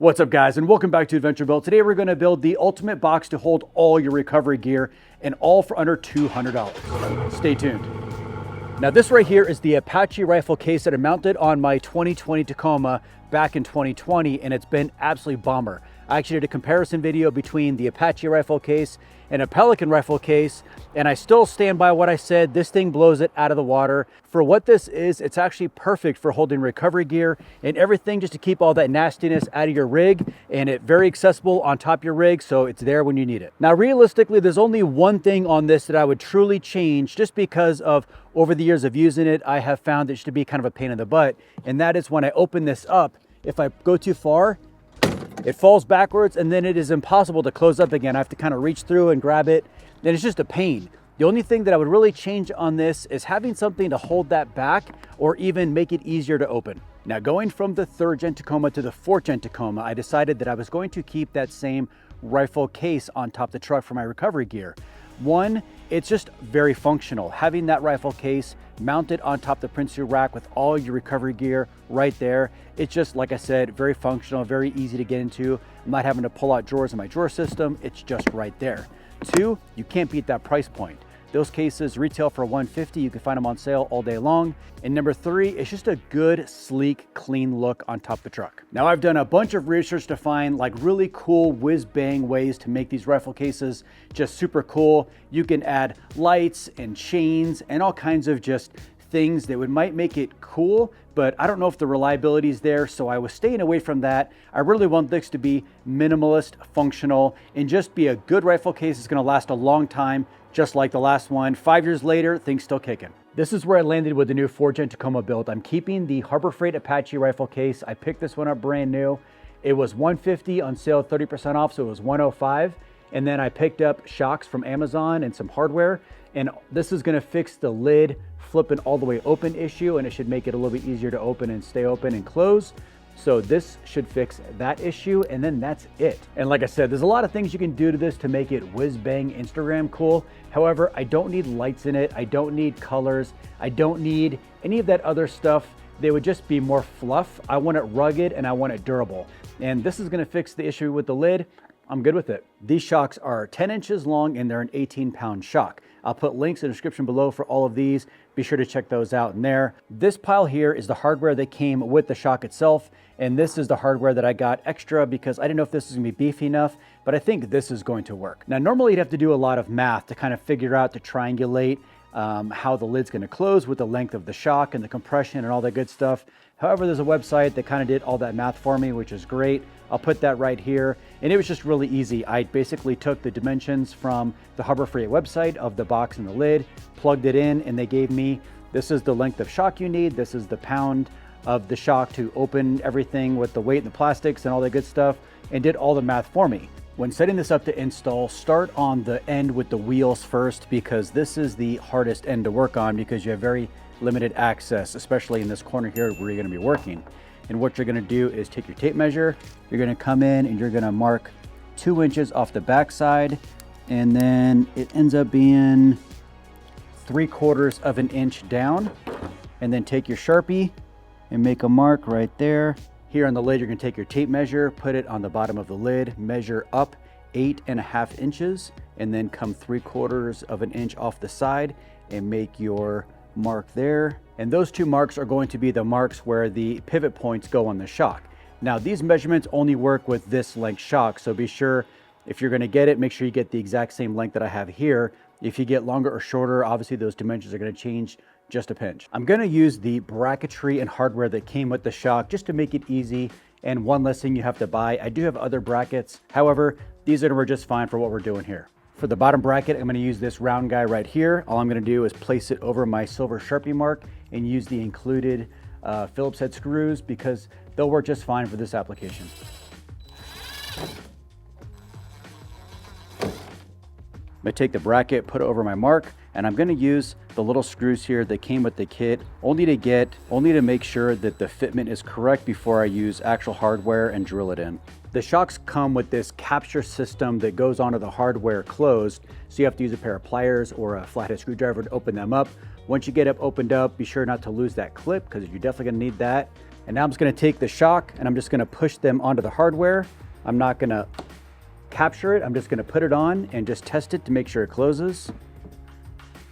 What's up guys, and welcome back to Adventure Built. Today we're going to build the ultimate box to hold all your recovery gear, and all for under $200. Stay tuned. Now this right here is the Apache rifle case that I mounted on my 2020 Tacoma back in 2020, and it's been absolutely bomber. I actually did a comparison video between the Apache rifle case and a Pelican rifle case, and I still stand by what I said. This thing blows it out of the water. For what this is, it's actually perfect for holding recovery gear and everything, just to keep all that nastiness out of your rig, and it's very accessible on top of your rig, so it's there when you need it. Now realistically, there's only one thing on this that I would truly change, just because of over the years of using it, I have found it to be kind of a pain in the butt, and that is when I open this up, if I go too far, it falls backwards, and then it is impossible to close up again. I have to kind of reach through and grab it, and it's just a pain. The only thing that I would really change on this is having something to hold that back, or even make it easier to open. Now, going from the 3rd gen Tacoma to the 4th gen Tacoma, I decided that I was going to keep that same rifle case on top of the truck for my recovery gear. One, it's just very functional. Having that rifle case mounted on top of the Prince rack with all your recovery gear right there, it's just, like I said, very functional, very easy to get into. I'm not having to pull out drawers in my drawer system. It's just right there. Two, you can't beat that price point. Those cases retail for $150. You can find them on sale all day long. And number 3, it's just a good, sleek, clean look on top of the truck. Now, I've done a bunch of research to find like really cool whiz-bang ways to make these rifle cases just super cool. You can add lights and chains and all kinds of just things that might make it cool, but I don't know if the reliability is there, so I was staying away from that. I really want this to be minimalist, functional, and just be a good rifle case. It's gonna last a long time, just like the last one. 5 years later, things still kicking. This is where I landed with the new 4th gen Tacoma build. I'm keeping the Harbor Freight Apache rifle case. I picked this one up brand new. It was $150 on sale, 30% off, so it was $105. And then I picked up shocks from Amazon and some hardware, and this is gonna fix the lid flipping all the way open issue, and it should make it a little bit easier to open and stay open and close. So this should fix that issue, and then that's it. And like I said, there's a lot of things you can do to this to make it whiz-bang Instagram cool. However, I don't need lights in it. I don't need colors. I don't need any of that other stuff. They would just be more fluff. I want it rugged and I want it durable. And this is gonna fix the issue with the lid. I'm good with it. These shocks are 10 inches long and they're an 18-pound shock. I'll put links in the description below for all of these. Be sure to check those out in there. This pile here is the hardware that came with the shock itself, and this is the hardware that I got extra because I didn't know if this was gonna be beefy enough, but I think this is going to work. Now, normally you'd have to do a lot of math to kind of figure out, to triangulate how the lid's gonna close with the length of the shock and the compression and all that good stuff. However, there's a website that kind of did all that math for me, which is great. I'll put that right here. And it was just really easy. I basically took the dimensions from the Harbor Freight website of the box and the lid, plugged it in, and they gave me, this is the length of shock you need. This is the pound of the shock to open everything with the weight and the plastics and all that good stuff, and did all the math for me. When setting this up to install, start on the end with the wheels first, because this is the hardest end to work on because you have very limited access, especially in this corner here where you're going to be working. And what you're going to do is take your tape measure, you're going to come in and you're going to mark 2 inches off the back side, and then it ends up being 3/4 of an inch down. And then take your Sharpie and make a mark right there. Here on the lid, you're going to take your tape measure, put it on the bottom of the lid, measure up 8.5 inches, and then come 3/4 of an inch off the side and make your mark there. And those 2 marks are going to be the marks where the pivot points go on the shock. Now, these measurements only work with this length shock, so be sure, if you're going to get it, make sure you get the exact same length that I have here. If you get longer or shorter, obviously those dimensions are going to change just a pinch. I'm going to use the bracketry and hardware that came with the shock just to make it easy and one less thing you have to buy. I do have other brackets. However, these are going to work just fine for what we're doing here. For the bottom bracket, I'm going to use this round guy right here. All I'm going to do is place it over my silver Sharpie mark and use the included Phillips head screws, because they'll work just fine for this application. I'm going to take the bracket, put it over my mark, and I'm going to use the little screws here that came with the kit only to make sure that the fitment is correct before I use actual hardware and drill it in. The shocks come with this capture system that goes onto the hardware closed, so you have to use a pair of pliers or a flathead screwdriver to open them up. Once you get it opened up, be sure not to lose that clip, because you're definitely going to need that. And now I'm just gonna take the shock and I'm just gonna push them onto the hardware. I'm not gonna capture it. I'm just gonna put it on and just test it to make sure it closes.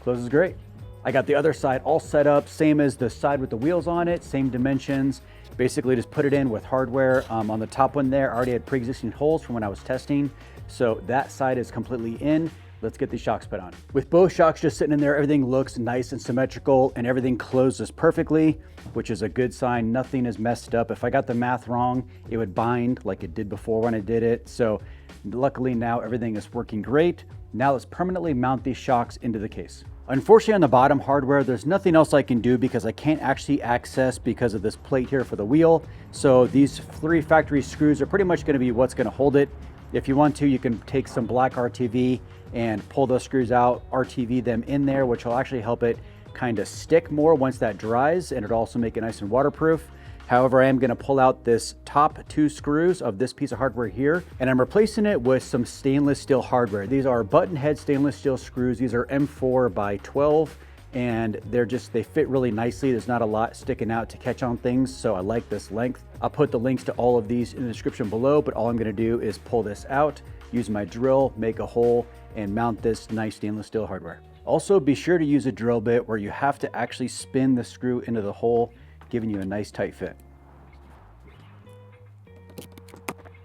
Closes great. I got the other side all set up, same as the side with the wheels on it, same dimensions. Basically just put it in with hardware. On the top one there, I already had pre-existing holes from when I was testing. So that side is completely in. Let's get these shocks put on. With both shocks just sitting in there, everything looks nice and symmetrical and everything closes perfectly, which is a good sign. Nothing is messed up. If I got the math wrong, it would bind like it did before when I did it. So luckily now everything is working great. Now let's permanently mount these shocks into the case. Unfortunately on the bottom hardware, there's nothing else I can do because I can't actually access because of this plate here for the wheel. So these 3 factory screws are pretty much gonna be what's gonna hold it. If you want to, you can take some black RTV and pull those screws out, RTV them in there, which will actually help it kind of stick more once that dries, and it'll also make it nice and waterproof. However, I am gonna pull out this top 2 screws of this piece of hardware here, and I'm replacing it with some stainless steel hardware. These are button head stainless steel screws. These are M4 by 12, and they fit really nicely. There's not a lot sticking out to catch on things, so I like this length. I'll put the links to all of these in the description below, but all I'm gonna do is pull this out, use my drill, make a hole, and mount this nice stainless steel hardware. Also, be sure to use a drill bit where you have to actually spin the screw into the hole, giving you a nice tight fit.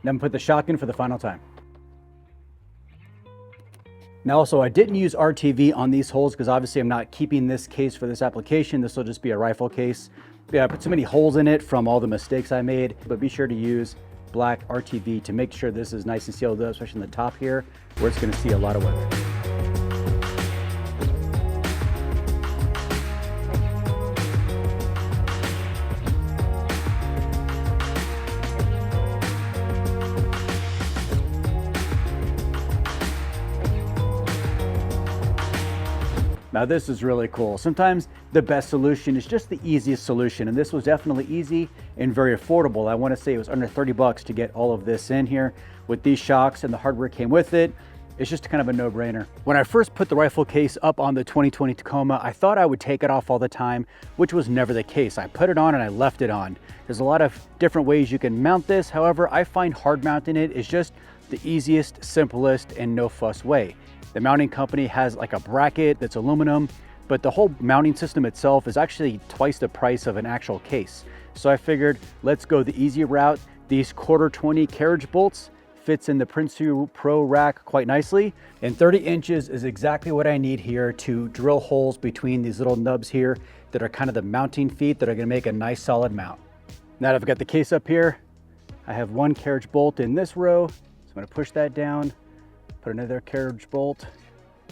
Then put the shock in for the final time. Now also, I didn't use RTV on these holes because obviously I'm not keeping this case for this application. This will just be a rifle case. Yeah, I put so many holes in it from all the mistakes I made, but be sure to use black RTV to make sure this is nice and sealed up, especially in the top here where it's going to see a lot of weather. Now this is really cool. Sometimes the best solution is just the easiest solution, and this was definitely easy and very affordable. I want to say it was under 30 bucks to get all of this in here with these shocks, and the hardware came with it. It's just kind of a no-brainer. When I first put the rifle case up on the 2020 Tacoma, I thought I would take it off all the time, which was never the case. I put it on and I left it on. There's a lot of different ways you can mount this. However, I find hard mounting it is just the easiest, simplest, and no fuss way. The mounting company has like a bracket that's aluminum, but the whole mounting system itself is actually twice the price of an actual case. So I figured, let's go the easy route. These 1/4-20 carriage bolts fits in the Prinsu Pro rack quite nicely. And 30 inches is exactly what I need here to drill holes between these little nubs here that are kind of the mounting feet that are gonna make a nice solid mount. Now that I've got the case up here, I have 1 carriage bolt in this row. So I'm gonna push that down, put another carriage bolt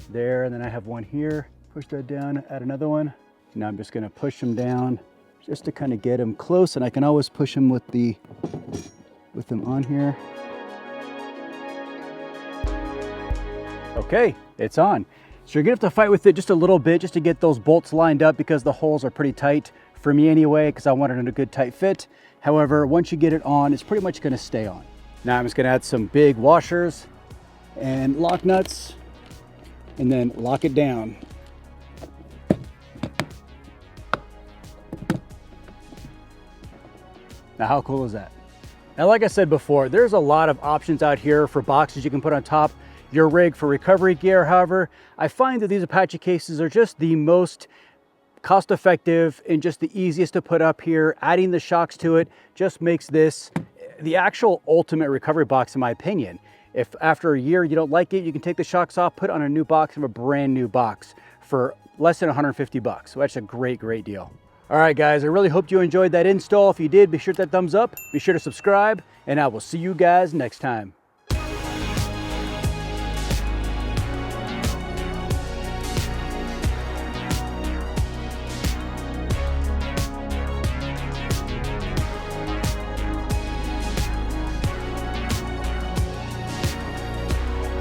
there, and then I have 1 here. Push that down, add another one. Now I'm just gonna push them down just to kind of get them close, and I can always push them with them on here. Okay, it's on. So you're gonna have to fight with it just a little bit just to get those bolts lined up because the holes are pretty tight for me anyway, because I want it in a good tight fit. However, once you get it on, it's pretty much gonna stay on. Now I'm just gonna add some big washers and lock nuts and then lock it down. Now how cool is that? Now like I said before, there's a lot of options out here for boxes you can put on top your rig for recovery gear. However, I find that these Apache cases are just the most cost effective and just the easiest to put up here. Adding the shocks to it just makes this the actual ultimate recovery box in my opinion. If after a year you don't like it, you can take the shocks off, put it on a new box, and have a brand new box for less than 150 bucks. So that's a great, great deal. All right, guys, I really hope you enjoyed that install. If you did, be sure to hit that thumbs up, be sure to subscribe, and I will see you guys next time.